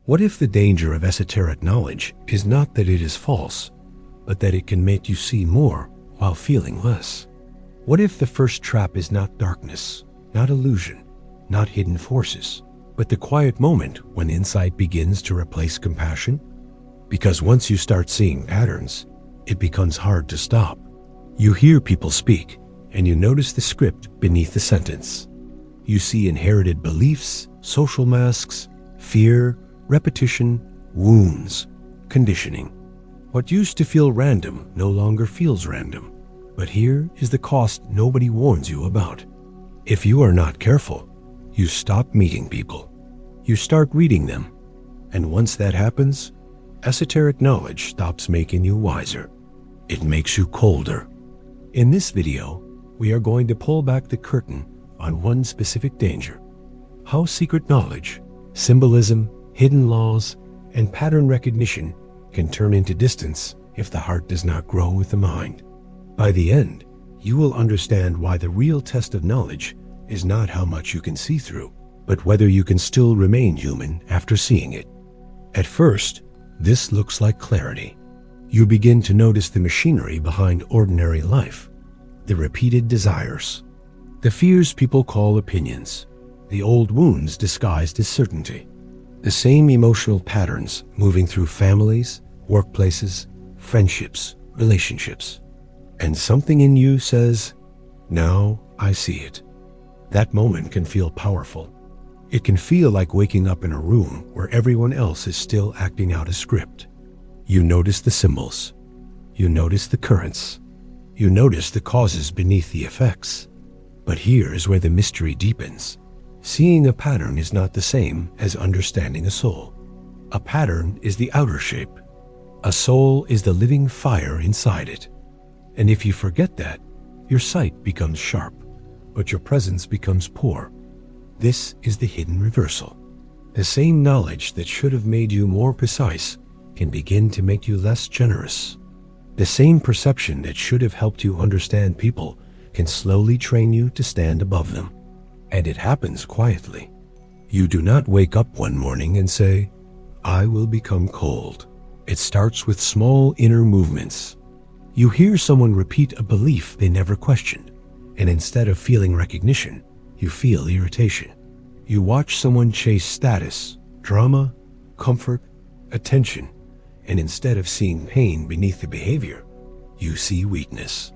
What if the danger of esoteric knowledge is not that it is false, but that it can make you see more while feeling less? What if the first trap is not darkness, not illusion, not hidden forces, but the quiet moment when insight begins to replace compassion? Because once you start seeing patterns, it becomes hard to stop. You hear people speak, and you notice the script beneath the sentence. You see inherited beliefs, social masks, fear, repetition, wounds, conditioning. What used to feel random no longer feels random. But here is the cost nobody warns you about. If you are not careful, you stop meeting people. You start reading them. And once that happens, esoteric knowledge stops making you wiser. It makes you colder. In this video, we are going to pull back the curtain on one specific danger: how secret knowledge, symbolism, hidden laws, and pattern recognition can turn into distance if the heart does not grow with the mind. By the end, you will understand why the real test of knowledge is not how much you can see through, but whether you can still remain human after seeing it. At first, this looks like clarity. You begin to notice the machinery behind ordinary life, the repeated desires, the fears people call opinions, the old wounds disguised as certainty, the same emotional patterns moving through families, workplaces, friendships, relationships. And something in you says, "Now I see it." That moment can feel powerful. It can feel like waking up in a room where everyone else is still acting out a script. You notice the symbols. You notice the currents. You notice the causes beneath the effects. But here is where the mystery deepens. Seeing a pattern is not the same as understanding a soul. A pattern is the outer shape. A soul is the living fire inside it. And if you forget that, your sight becomes sharp, but your presence becomes poor. This is the hidden reversal. The same knowledge that should have made you more precise can begin to make you less generous. The same perception that should have helped you understand people can slowly train you to stand above them. And it happens quietly. You do not wake up one morning and say, "I will become cold." It starts with small inner movements. You hear someone repeat a belief they never questioned, and instead of feeling recognition, you feel irritation. You watch someone chase status, drama, comfort, attention, and instead of seeing pain beneath the behavior, you see weakness.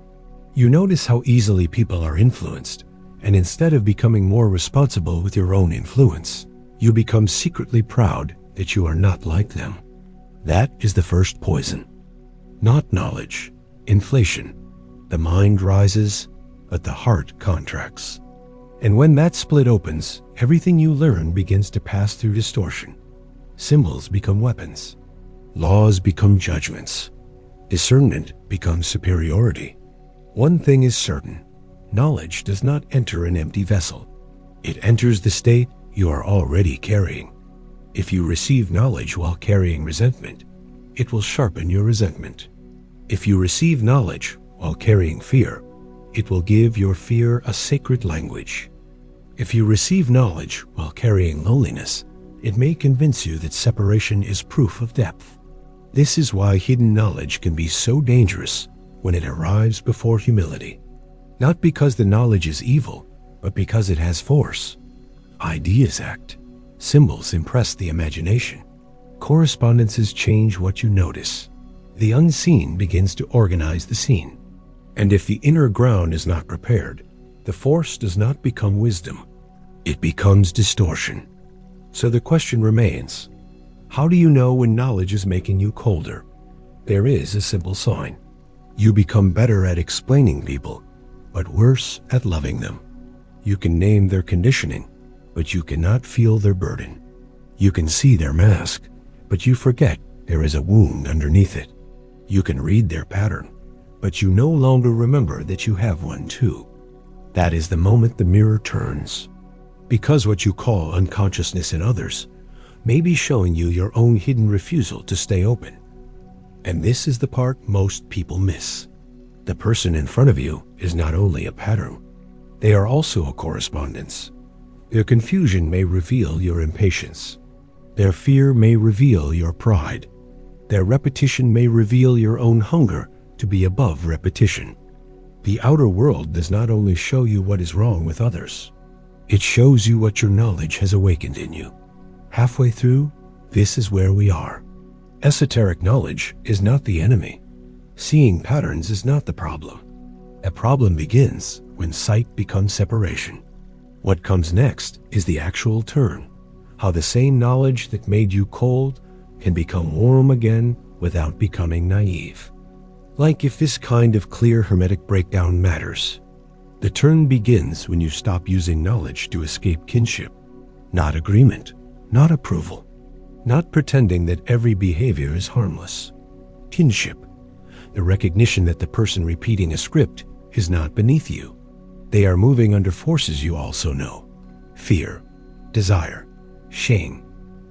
You notice how easily people are influenced, and instead of becoming more responsible with your own influence, you become secretly proud that you are not like them. That is the first poison. Not knowledge, inflation. The mind rises, but the heart contracts. And when that split opens, everything you learn begins to pass through distortion. Symbols become weapons. Laws become judgments. Discernment becomes superiority. One thing is certain: knowledge does not enter an empty vessel. It enters the state you are already carrying. If you receive knowledge while carrying resentment, it will sharpen your resentment. If you receive knowledge while carrying fear, it will give your fear a sacred language. If you receive knowledge while carrying loneliness, it may convince you that separation is proof of depth. This is why hidden knowledge can be so dangerous when it arrives before humility. Not because the knowledge is evil, but because it has force. Ideas act. Symbols impress the imagination. Correspondences change what you notice. The unseen begins to organize the scene. And if the inner ground is not prepared, the force does not become wisdom. It becomes distortion. So the question remains, how do you know when knowledge is making you colder? There is a simple sign. You become better at explaining people, but worse at loving them. You can name their conditioning, but you cannot feel their burden. You can see their mask, but you forget there is a wound underneath it. You can read their pattern, but you no longer remember that you have one too. That is the moment the mirror turns. Because what you call unconsciousness in others may be showing you your own hidden refusal to stay open. And this is the part most people miss. The person in front of you is not only a pattern, they are also a correspondence. Their confusion may reveal your impatience. Their fear may reveal your pride. Their repetition may reveal your own hunger to be above repetition. The outer world does not only show you what is wrong with others, it shows you what your knowledge has awakened in you. Halfway through, this is where we are. Esoteric knowledge is not the enemy. Seeing patterns is not the problem. A problem begins when sight becomes separation. What comes next is the actual turn, how the same knowledge that made you cold can become warm again without becoming naive. Like if this kind of clear Hermetic breakdown matters, the turn begins when you stop using knowledge to escape kinship, not agreement, not approval, not pretending that every behavior is harmless. Kinship, the recognition that the person repeating a script is not beneath you. They are moving under forces you also know: fear, desire, shame,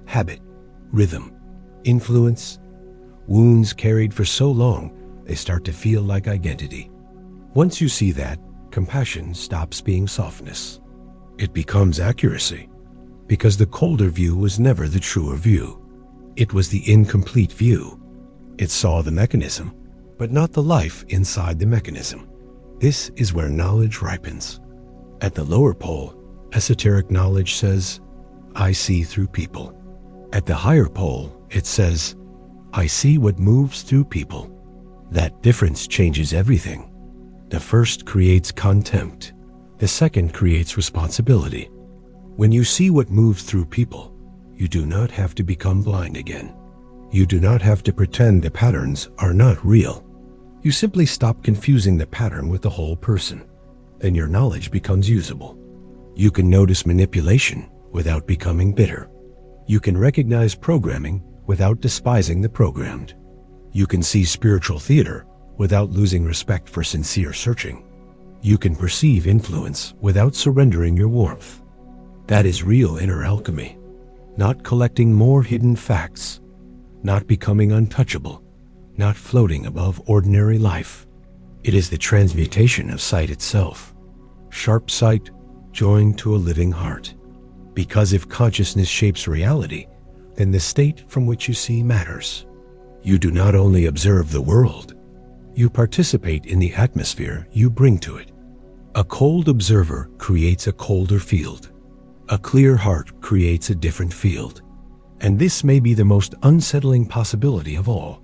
habit, rhythm, influence, wounds carried for so long they start to feel like identity. Once you see that, compassion stops being softness. It becomes accuracy, because the colder view was never the truer view. It was the incomplete view. It saw the mechanism, but not the life inside the mechanism. This is where knowledge ripens. At the lower pole, esoteric knowledge says, I see through people. At the higher pole, it says, I see what moves through people. That difference changes everything. The first creates contempt. The second creates responsibility. When you see what moves through people, you do not have to become blind again. You do not have to pretend the patterns are not real. You simply stop confusing the pattern with the whole person. Then your knowledge becomes usable. You can notice manipulation without becoming bitter. You can recognize programming without despising the programmed. You can see spiritual theater without losing respect for sincere searching. You can perceive influence without surrendering your warmth. That is real inner alchemy. Not collecting more hidden facts, not becoming untouchable, not floating above ordinary life. It is the transmutation of sight itself. Sharp sight joined to a living heart. Because if consciousness shapes reality, then the state from which you see matters. You do not only observe the world, you participate in the atmosphere you bring to it. A cold observer creates a colder field. A clear heart creates a different field. And this may be the most unsettling possibility of all.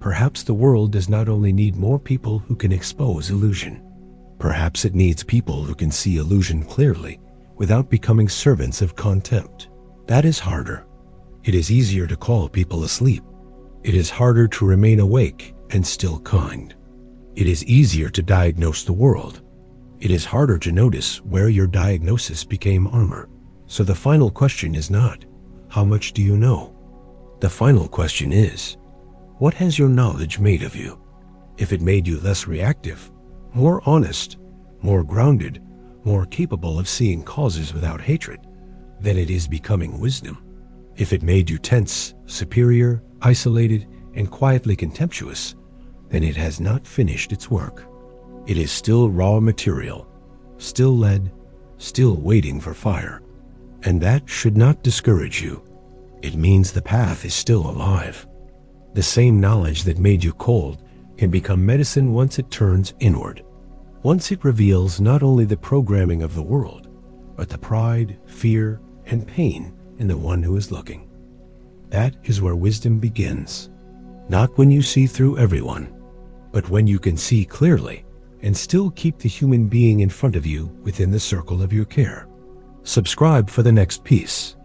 Perhaps the world does not only need more people who can expose illusion. Perhaps it needs people who can see illusion clearly without becoming servants of contempt. That is harder. It is easier to call people asleep. It is harder to remain awake and still kind. It is easier to diagnose the world. It is harder to notice where your diagnosis became armor. So the final question is not, how much do you know? The final question is, what has your knowledge made of you? If it made you less reactive, more honest, more grounded, more capable of seeing causes without hatred, then it is becoming wisdom. If it made you tense, superior, isolated, and quietly contemptuous, then it has not finished its work. It is still raw material, still lead, still waiting for fire. And that should not discourage you. It means the path is still alive. The same knowledge that made you cold can become medicine once it turns inward. Once it reveals not only the programming of the world, but the pride, fear, and pain in the one who is looking. That is where wisdom begins. Not when you see through everyone, but when you can see clearly and still keep the human being in front of you within the circle of your care. Subscribe for the next piece.